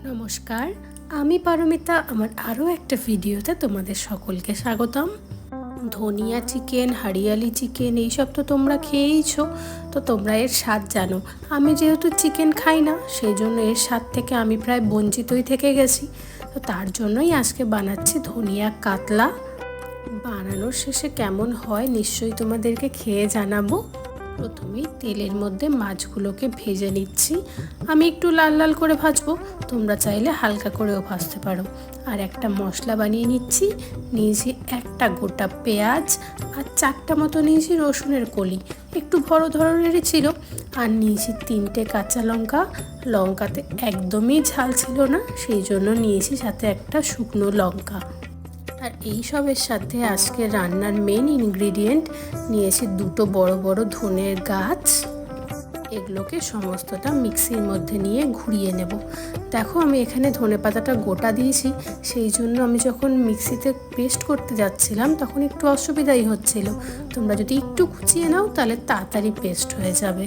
নমস্কার, আমি পারমিতা। আমার আরও একটা ভিডিওতে তোমাদের সকলকে স্বাগতম। ধনিয়া চিকেন, হরিয়ালি চিকেন এইসব তো তোমরা খেয়েইছো, তো তোমরা এর স্বাদ জানো। আমি যেহেতু চিকেন খাই না, সেই জন্য এর স্বাদ থেকে আমি প্রায় বঞ্চিতই থেকে গেছি। তো তার জন্যই আজকে বানাচ্ছি ধনিয়া কাতলা। বানানোর শেষে কেমন হয় নিশ্চয়ই তোমাদেরকে খেয়ে জানাবো। প্রথমেই তেলের মধ্যে মাছগুলোকে ভেজে নিচ্ছি। আমি একটু লাল লাল করে ভাজবো, তোমরা চাইলে হালকা করেও ভাজতে পারো। আর একটা মশলা বানিয়ে নিয়েছি একটা গোটা পেঁয়াজ, আর 4টা মতো নিয়েছি রসুনের কলি, একটু বড় ধরনেরই ছিল। আর নিয়েছি 3টে কাঁচা লঙ্কা। লঙ্কাতে একদমই ঝাল ছিল না, সেই জন্য নিয়েছি সাথে একটা শুকনো লঙ্কা। আর এই সবের সাথে আজকে রান্নার মেন ইনগ্রিডিয়েন্ট নিয়েছি 2টো বড় বড় ধনের গাছ। এগুলোকে সমস্তটা মিক্সির মধ্যে নিয়ে ঘুরিয়ে নেব। দেখো আমি এখানে ধনেপাতাটা গোটা দিয়েছি, সেই জন্য আমি যখন মিক্সিতে পেস্ট করতে যাচ্ছিলাম তখন একটু অসুবিধাই হচ্ছিল। তোমরা যদি একটু কুচিয়ে নাও তাহলে তাড়াতাড়ি পেস্ট হয়ে যাবে।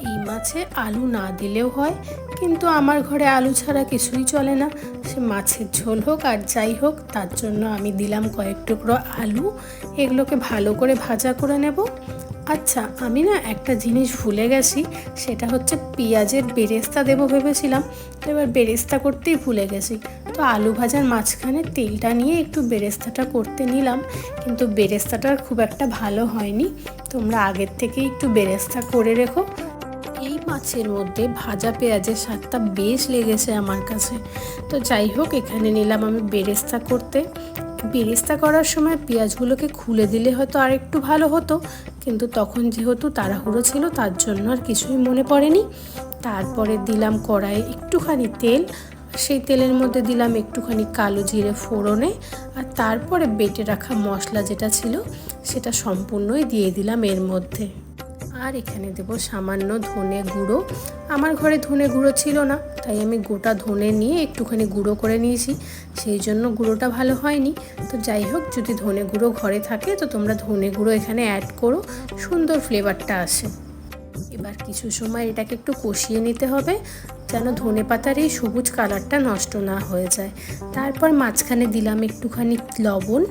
এই মাছে আলু না দিলেও হয়, কিন্তু আমার ঘরে আলু ছাড়া কিছুই চলে না। সে মাছের ঝোল হোক আর যাই হোক, তার জন্য আমি দিলাম কয়েক টুকরো আলু। এগুলোকে ভালো করে ভাজা করে নেব। আচ্ছা, আমি না একটা জিনিস ভুলে গেছি, সেটা হচ্ছে পেঁয়াজের বেরেস্তা দেবো ভেবেছিলাম, তো এবার বেরেস্তা করতেই ভুলে গেছি। তো আলু ভাজার মাঝখানে তেলটা নিয়ে একটু বেরেস্তাটা করতে নিলাম, কিন্তু বেরেস্তাটা খুব একটা ভালো হয়নি। তোমরা আগের থেকে একটু বেরেস্তা করে রেখো। এই মাছের মধ্যে ভাজা পেঁয়াজের স্বাদটা বেশ লেগেছে আমার কাছে। তো যাই হোক, এখানে নিলাম আমি বেরেস্তা করতে। বেরেস্তা করার সময় পেঁয়াজগুলোকে খুলে দিলে হয়তো আর একটু ভালো হতো, কিন্তু তখন যেহেতু তাড়াহুড়ো ছিল তার জন্য আর কিছুই মনে পড়েনি। তারপরে দিলাম কড়াইয়ে একটুখানি তেল, সেই তেলের মধ্যে দিলাম একটুখানি কালো জিরে ফোড়নে, আর তারপরে বেটে রাখা মশলা যেটা ছিল সেটা সম্পূর্ণই দিয়ে দিলাম এর মধ্যে। আর এখানে দেব সামান্য ধনে গুঁড়ো। আমার ঘরে ধনে গুঁড়ো ছিল না, তাই আমি গোটা ধনে নিয়ে একটুখানি গুঁড়ো করে নিয়েছি, সেই জন্য গুঁড়োটা ভালো হয়নি। তো যাই হোক, যদি ধনে গুঁড়ো ঘরে থাকে তো তোমরা ধনে গুঁড়ো এখানে অ্যাড করো, সুন্দর ফ্লেভারটা আসে। এবার কিছু সময় এটাকে একটু কষিয়ে নিতে হবে, যেন ধনে পাতার এই সবুজ কালারটা নষ্ট না হয়ে যায়। তারপর মাঝখানে দিলাম একটুখানি লবণ,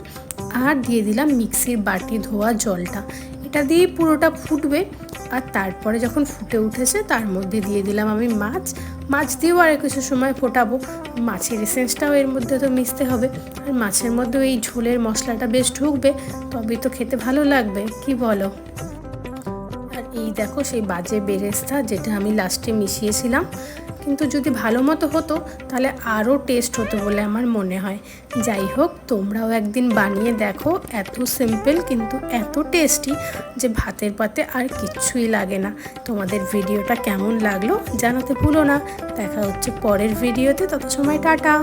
আর দিয়ে দিলাম মিক্সির বাটি ধোয়া জলটা। এটা দিয়ে পুরোটা ফুটবে, আর তারপরে যখন ফুটে উঠেছে তার মধ্যে দিয়ে দিলাম আমি মাছ দিয়েও আর কিছু সময় ফোটাবো। মাছের এসেন্সটাও এর মধ্যে তো মিশতে হবে, আর মাছের মধ্যেও এই ঝোলের মশলাটা বেশ ঢুকবে, তবেই তো খেতে ভালো লাগবে, কি বলো? আর এই দেখো সেই বাজে বেরেস্তা যেটা আমি লাস্টে মিশিয়েছিলাম, কিন্তু যদি ভালো মতো হতো তাহলে আরও টেস্ট হতো বলে আমার মনে হয়। যাই হোক, তোমরাও একদিন বানিয়ে দেখো, এত সিম্পল কিন্তু এত টেস্টি যে ভাতের পাতে আর কিচ্ছুই লাগে না। তোমাদের ভিডিওটা কেমন লাগলো জানাতে ভুলো না। দেখা হচ্ছে পরের ভিডিওতে, তত সময় টাটা।